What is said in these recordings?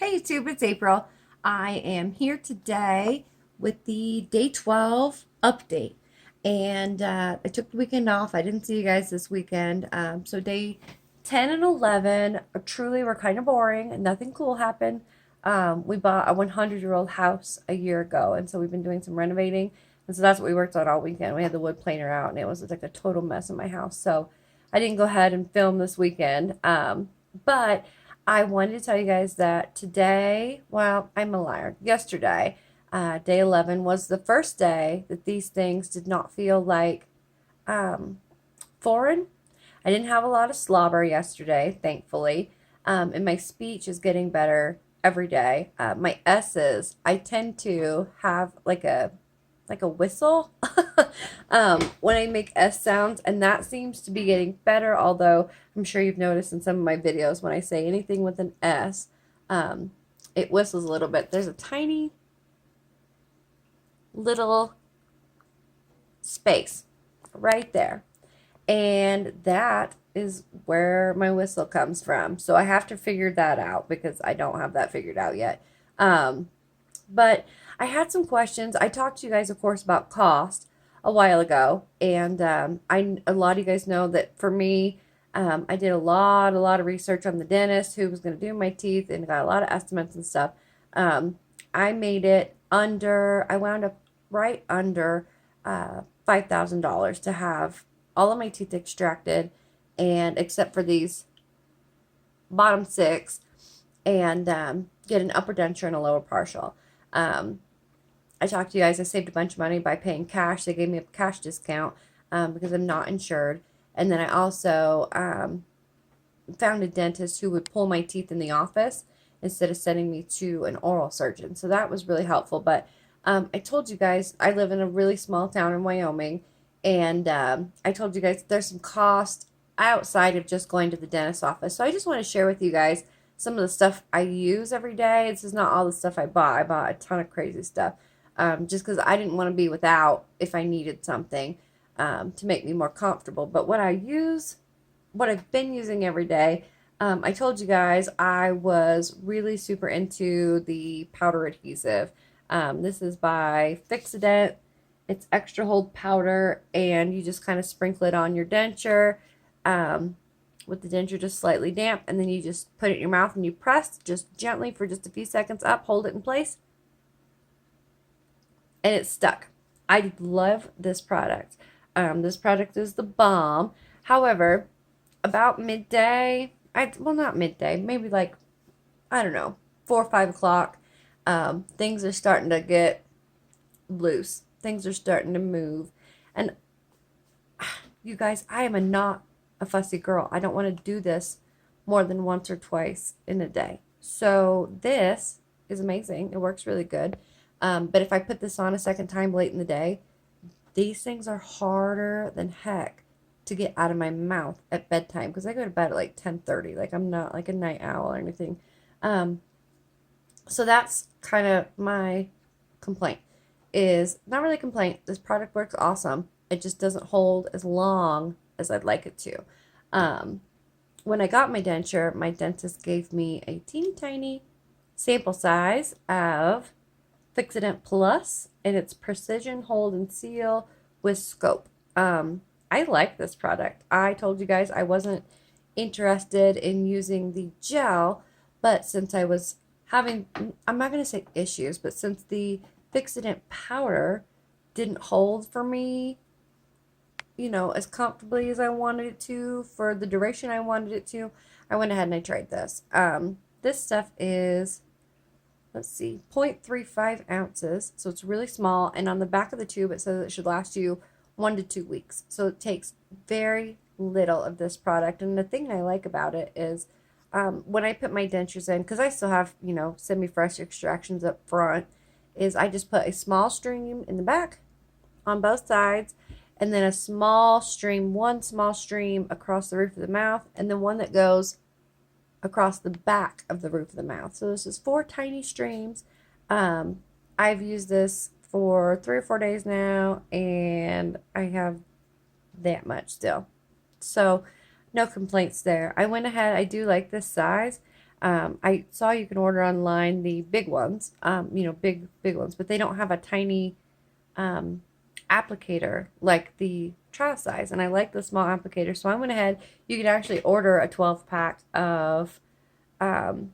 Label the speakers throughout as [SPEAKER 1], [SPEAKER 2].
[SPEAKER 1] Hey YouTube, it's April. I am here today with the day 12 update. And I took the weekend off. I didn't see you guys this weekend. So day 10 and 11 truly were kind of boring. Nothing cool happened. We bought a 100-year-old house a year ago. And so we've been doing some renovating. And so that's what we worked on all weekend. We had the wood planer out and it was like a total mess in my house. So I didn't go ahead and film this weekend. But I wanted to tell you guys that today, well, I'm a liar. Yesterday, day 11 was the first day that these things did not feel like foreign. I didn't have a lot of slobber yesterday, thankfully. And my speech is getting better every day. My S's, I tend to have like a whistle when I make S sounds, and that seems to be getting better, although I'm sure you've noticed in some of my videos when I say anything with an S, it whistles a little bit. There's a tiny little space right there, and that is where my whistle comes from. So I have to figure that out because I don't have that figured out yet. But I had some questions. I talked to you guys, of course, about cost a while ago, and a lot of you guys know that for me, I did a lot of research on the dentist who was going to do my teeth, and got a lot of estimates and stuff. I made it under. I wound up right under $5,000 to have all of my teeth extracted, and except for these bottom six, and get an upper denture and a lower partial. I talked to you guys. I saved a bunch of money by paying cash. They gave me a cash discount because I'm not insured. And then I also found a dentist who would pull my teeth in the office instead of sending me to an oral surgeon. So that was really helpful. But I told you guys I live in a really small town in Wyoming. And I told you guys there's some cost outside of just going to the dentist's office. So I just want to share with you guys some of the stuff I use every day. This is not all the stuff I bought. I bought a ton of crazy stuff just because I didn't want to be without if I needed something to make me more comfortable. But what I've been using every day, I told you guys I was really super into the powder adhesive. This is by Fixident. It's extra hold powder, and you just kind of sprinkle it on your denture. With the denture just slightly damp, and then you just put it in your mouth and you press just gently for just a few seconds up, hold it in place, and it's stuck. I love this product. This product is the bomb. However, about midday, well, not midday, maybe like, I don't know, 4 or 5 o'clock, things are starting to get loose. Things are starting to move. And you guys, I am not a fussy girl. I don't want to do this more than once or twice in a day. So this is amazing. It works really good. But if I put this on a second time late in the day, these things are harder than heck to get out of my mouth at bedtime because I go to bed at like 10:30. Like I'm not like a night owl or anything. So that's kind of my complaint. Is not really a complaint. This product works awesome. It just doesn't hold as long as I'd like it to. When I got my denture, my dentist gave me a teeny tiny sample size of Fixident Plus, and it's precision hold and seal with scope. I like this product. I told you guys I wasn't interested in using the gel, but since I was having, I'm not going to say issues, but since the Fixident powder didn't hold for me, as comfortably as I wanted it to for the duration I wanted it to, I went ahead and I tried this. This stuff is, let's see, 0.35 ounces, so it's really small, and on the back of the tube it says it should last you 1 to 2 weeks. So it takes very little of this product, and the thing I like about it is when I put my dentures in, because I still have, semi-fresh extractions up front, is I just put a small stream in the back on both sides, and then one small stream across the roof of the mouth, and then one that goes across the back of the roof of the mouth. So this is 4 tiny streams. I've used this for 3 or 4 days now, and I have that much still. So no complaints there. I went ahead, I do like this size. I saw you can order online the big ones, big ones, but they don't have a tiny um, applicator like the trial size. And I like the small applicator, so I went ahead. You can actually order a 12 pack of um,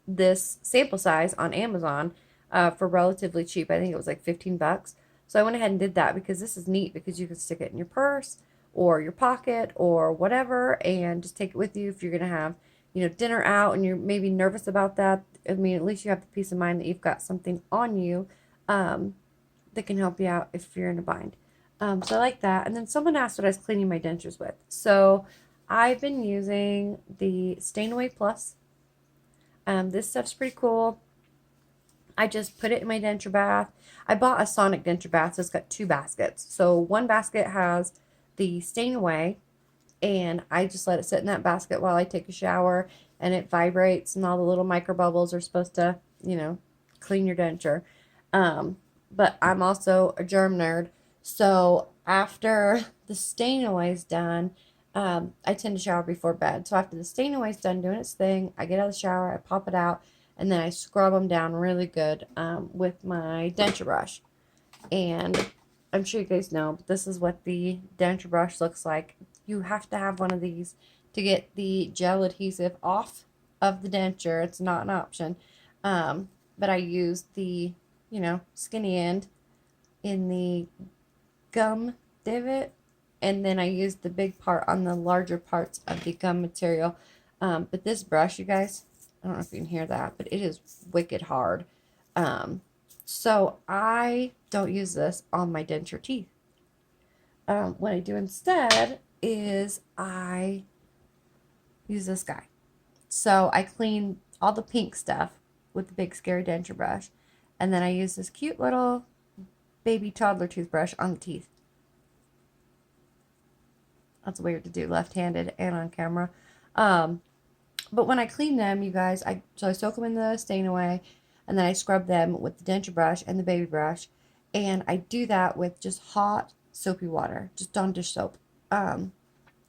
[SPEAKER 1] this sample size on Amazon for relatively cheap. I think it was like 15 bucks. So I went ahead and did that because this is neat because you can stick it in your purse or your pocket or whatever and just take it with you if you're going to have, dinner out and you're maybe nervous about that. I mean, at least you have the peace of mind that you've got something on you um, that can help you out if you're in a bind. So I like that. And then someone asked what I was cleaning my dentures with. So I've been using the Stain Away Plus. This stuff's pretty cool. I just put it in my denture bath. I bought a Sonic denture bath, so it's got two baskets. So one basket has the stain away, and I just let it sit in that basket while I take a shower, and it vibrates, and all the little micro bubbles are supposed to, clean your denture. Um, but I'm also a germ nerd, so after the stain away is done, I tend to shower before bed. So after the stain away is done doing its thing, I get out of the shower, I pop it out, and then I scrub them down really good with my denture brush. And I'm sure you guys know, but this is what the denture brush looks like. You have to have one of these to get the gel adhesive off of the denture. It's not an option. But I used the, skinny end in the gum divot, and then I used the big part on the larger parts of the gum material. But this brush, you guys, I don't know if you can hear that, but it is wicked hard. Um, so I don't use this on my denture teeth. What I do instead is I use this guy. So I clean all the pink stuff with the big scary denture brush, and then I use this cute little baby toddler toothbrush on the teeth. That's weird to do left-handed and on camera. Um, but when I clean them, you guys, I soak them in the stain away, and then I scrub them with the denture brush and the baby brush, and I do that with just hot soapy water, just on dish soap. And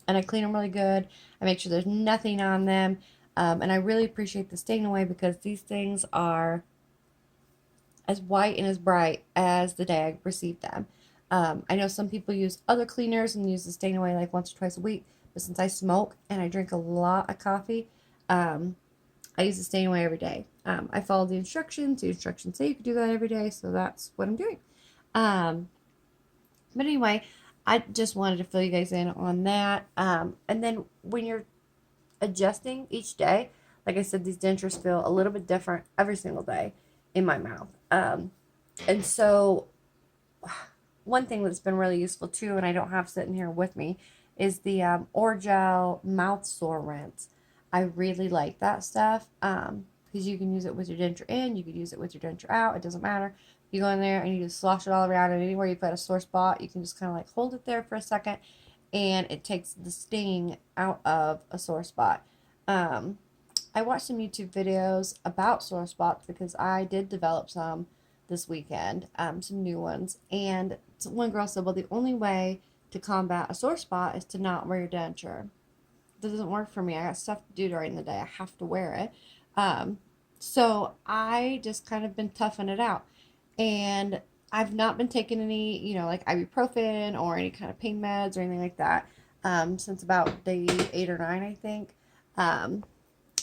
[SPEAKER 1] I clean them really good. I make sure there's nothing on them, and I really appreciate the stain away because these things are as white and as bright as the day I received them. I know some people use other cleaners and use the stain away like once or twice a week, but since I smoke and I drink a lot of coffee, um, I use the stain away every day. I follow the instructions. The instructions say you can do that every day, so that's what I'm doing. Um, but anyway, I just wanted to fill you guys in on that. And then when you're adjusting each day, like I said, these dentures feel a little bit different every single day in my mouth. And so one thing that's been really useful too, and I don't have sitting here with me, is the Orgel mouth sore rinse. I really like that stuff because you can use it with your denture in, you can use it with your denture out. It doesn't matter. You go in there and you just slosh it all around, and anywhere you've got a sore spot, you can just kind of like hold it there for a second, and it takes the sting out of a sore spot. Um, I watched some YouTube videos about sore spots because I did develop some this weekend, some new ones. And one girl said, well, the only way to combat a sore spot is to not wear your denture. That doesn't work for me. I got stuff to do during the day. I have to wear it. Um, so I just kind of been toughing it out. And I've not been taking any, like ibuprofen or any kind of pain meds or anything like that since about day 8 or 9, I think. Um,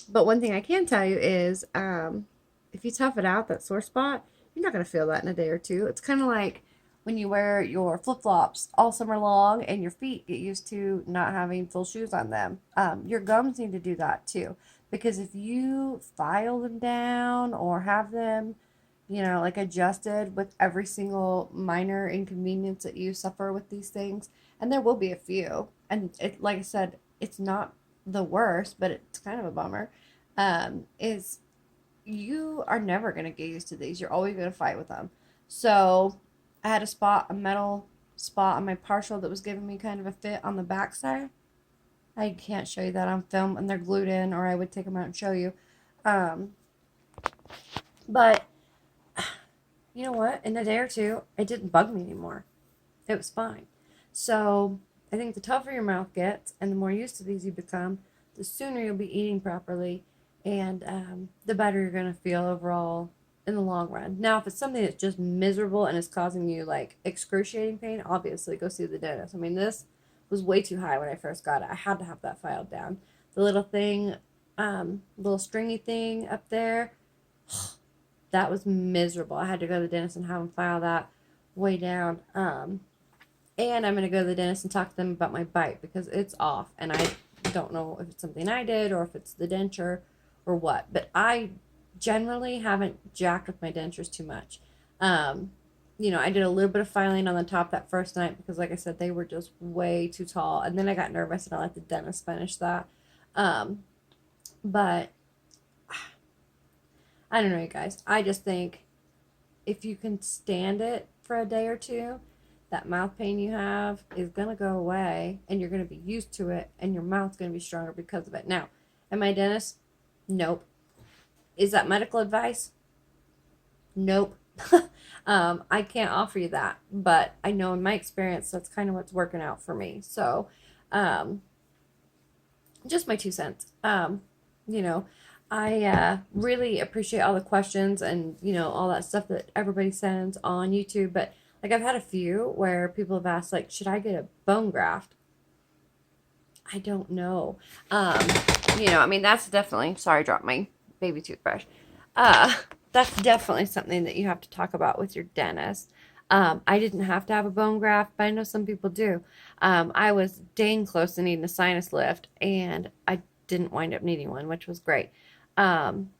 [SPEAKER 1] but one thing I can tell you is if you tough it out, that sore spot, you're not going to feel that in a day or two. It's kind of like when you wear your flip-flops all summer long and your feet get used to not having full shoes on them. Your gums need to do that too. Because if you file them down or have them, like adjusted with every single minor inconvenience that you suffer with these things, and there will be a few, and it, like I said, it's not the worst, but it's kind of a bummer, is you are never going to get used to these. You're always going to fight with them. So I had a metal spot on my partial that was giving me kind of a fit on the backside. I can't show you that on film, and they're glued in, or I would take them out and show you. Um, but you know what? In a day or two, it didn't bug me anymore. It was fine. So I think the tougher your mouth gets and the more used to these you become, the sooner you'll be eating properly and the better you're going to feel overall in the long run. Now, if it's something that's just miserable and is causing you like excruciating pain, obviously go see the dentist. I mean, this was way too high when I first got it. I had to have that filed down. The little thing, little stringy thing up there, that was miserable. I had to go to the dentist and have them file that way down. And I'm going to go to the dentist and talk to them about my bite because it's off. And I don't know if it's something I did or if it's the denture or what. But I generally haven't jacked with my dentures too much. I did a little bit of filing on the top that first night because, like I said, they were just way too tall. And then I got nervous and I let the dentist finish that. But I don't know, you guys. I just think if you can stand it for a day or two, that mouth pain you have is going to go away and you're going to be used to it and your mouth's going to be stronger because of it. Now, am I a dentist? Nope. Is that medical advice? Nope. I can't offer you that, but I know in my experience that's kind of what's working out for me. So, just my 2 cents. You know, I really appreciate all the questions and all that stuff that everybody sends on YouTube. But like I've had a few where people have asked like, should I get a bone graft? I don't know. I mean that's definitely. Sorry, I dropped my baby toothbrush. Uh, that's definitely something that you have to talk about with your dentist. I didn't have to have a bone graft, but I know some people do. I was dang close to needing a sinus lift, and I didn't wind up needing one, which was great. Um,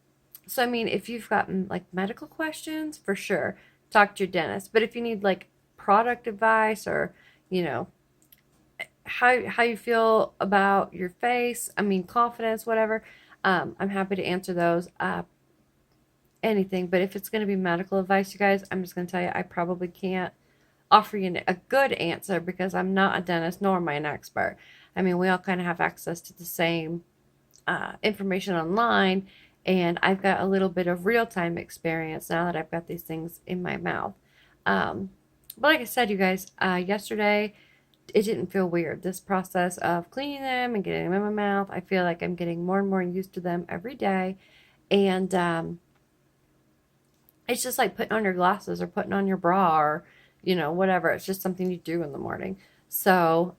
[SPEAKER 1] so, I mean, if you've got like medical questions, for sure, talk to your dentist. But if you need like product advice or, you know, how you feel about your face, I mean, confidence, whatever, I'm happy to answer those. Anything, but if it's going to be medical advice, you guys, I'm just going to tell you, I probably can't offer you a good answer because I'm not a dentist nor am I an expert. I mean, we all kind of have access to the same information online, and I've got a little bit of real time experience now that I've got these things in my mouth. But like I said, you guys, yesterday it didn't feel weird. This process of cleaning them and getting them in my mouth, I feel like I'm getting more and more used to them every day, and it's just like putting on your glasses or putting on your bra or, whatever. It's just something you do in the morning. So,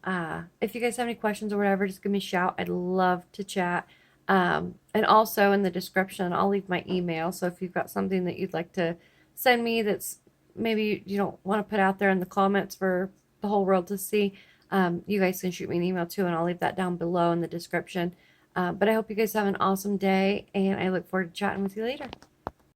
[SPEAKER 1] if you guys have any questions or whatever, just give me a shout. I'd love to chat. And also in the description, I'll leave my email. So if you've got something that you'd like to send me that's maybe you don't want to put out there in the comments for the whole world to see, you guys can shoot me an email too, and I'll leave that down below in the description. But I hope you guys have an awesome day, and I look forward to chatting with you later.